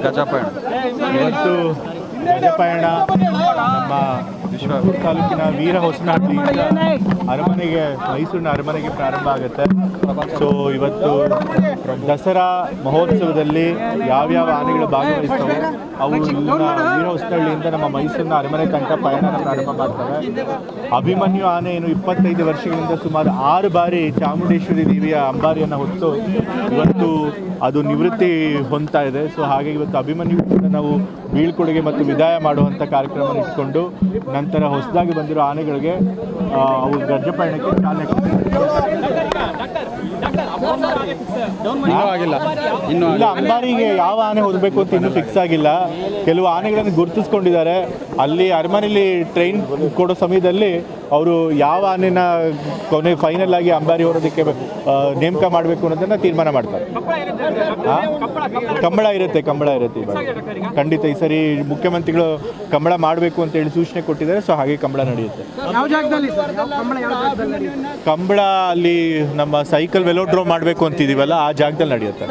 ಗಜಪಯಣ ಇವತ್ತು ಗಜಪಯಣ ನಮ್ಮ ವಿಶ್ವಪುರ ತಾಲೂಕಿನ ವೀರ ಹೊಸನಹಳ್ಳಿಯಿಂದ ಅರಮನೆಗೆ ಮೈಸೂರಿನ ಅರಮನೆಗೆ ಪ್ರಾರಂಭ ಆಗುತ್ತೆ. ಸೊ ಇವತ್ತು ದಸರಾ ಮಹೋತ್ಸವದಲ್ಲಿ ಯಾವ್ಯಾವ ಆನೆಗಳು ಭಾಗವಹಿಸ್ತವೆ ಅವು ವೀರ ಹೊಸನಹಳ್ಳಿಯಿಂದ ನಮ್ಮ ಮೈಸೂರಿನ ಅರಮನೆ ತನಕ ಪಯಣನ ಪ್ರಾರಂಭ ಮಾಡ್ತವೆ. ಅಭಿಮನ್ಯು ಆನೆ ಏನು 25 ವರ್ಷಗಳಿಂದ ಸುಮಾರು 6 ಬಾರಿ ಚಾಮುಂಡೇಶ್ವರಿ ದೇವಿಯ ಅಂಬಾರಿಯನ್ನು ಹೊತ್ತು ಇವತ್ತು ಅದು ನಿವೃತ್ತಿ ಹೊಂದ್ತಾ ಇದೆ. ಸೊ ಹಾಗೆ ಇವತ್ತು ಅಭಿಮನ್ಯು ನಾವು ಬೀಳ್ಕೊಡುಗೆ ಮತ್ತು ವಿದಾಯ ಮಾಡುವಂಥ ಕಾರ್ಯಕ್ರಮ ಇಟ್ಕೊಂಡು ನಂತರ ಹೊಸದಾಗಿ ಬಂದಿರೋ ಆನೆಗಳಿಗೆ ಅವು ಗಜಪಯಣಕ್ಕೆ ಚಾಲನೆ ಇಲ್ಲ. ಅಂಬಾರಿಗೆ ಯಾವ ಆನೆ ಹೋಗಬೇಕು ಅಂತ ಇನ್ನೂ ಫಿಕ್ಸ್ ಆಗಿಲ್ಲ. ಕೆಲವು ಆನೆಗಳನ್ನು ಗುರುತಿಸ್ಕೊಂಡಿದ್ದಾರೆ. ಅಲ್ಲಿ ಅರಮನೆಯಲ್ಲಿ ಟ್ರೈನ್ ಕೊಡೋ ಸಮಯದಲ್ಲಿ ಅವರು ಯಾವ ಆನೆನ ಕೊನೆ ಫೈನಲ್ ಆಗಿ ಅಂಬಾರಿ ಹೊರೋದಕ್ಕೆ ನೇಮಕ ಮಾಡಬೇಕು ಅನ್ನೋದನ್ನು ತೀರ್ಮಾನ ಮಾಡ್ತಾರೆ. ಕಂಬಳ ಇರುತ್ತೆ ಖಂಡಿತ. ಈ ಸರಿ ಮುಖ್ಯಮಂತ್ರಿಗಳು ಕಂಬಳ ಮಾಡಬೇಕು ಅಂತ ಹೇಳಿ ಸೂಚನೆ ಕೊಟ್ಟಿದ್ದಾರೆ. ಸೊ ಹಾಗೆ ಕಂಬಳ ನಡೆಯುತ್ತೆ. ಕಂಬಳ ಅಲ್ಲಿ ನಮ್ಮ ಸೈಕಲ್ ವೆಲೋಡ್ರೋಮ್ ಮಾಡಬೇಕು ಅಂತಿದ್ದೀವಲ್ಲ ಆ ಜಾಗದಲ್ಲಿ ನಡೆಯುತ್ತೆ.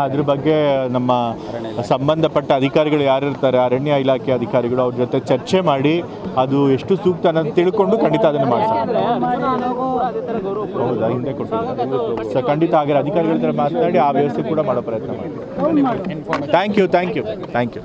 ಅದ್ರ ಬಗ್ಗೆ ನಮ್ಮ ಸಂಬಂಧಪಟ್ಟ ಅಧಿಕಾರಿಗಳು ಯಾರಿರ್ತಾರೆ, ಅರಣ್ಯ ಇಲಾಖೆ ಅಧಿಕಾರಿಗಳು, ಅವ್ರ ಜೊತೆ ಚರ್ಚೆ ಮಾಡಿ ಅದು ಎಷ್ಟು ಸೂಕ್ತ ಅನ್ನೋದು ತಿಳ್ಕೊಂಡು ಖಂಡಿತ ಅದನ್ನು ಮಾಡ್ತಾರೆ. ಹೌದಾ, ಹಿಂದೆ ಕೊಟ್ಟಿದ್ದಾರೆ. ಸೊ ಖಂಡಿತ ಹಾಗೆ ಅಧಿಕಾರಿಗಳ ಹತ್ರ ಮಾತನಾಡಿ ಆ ವ್ಯವಸ್ಥೆ ಕೂಡ ಮಾಡೋ ಪ್ರಯತ್ನ ಮಾಡಿ. Thank you.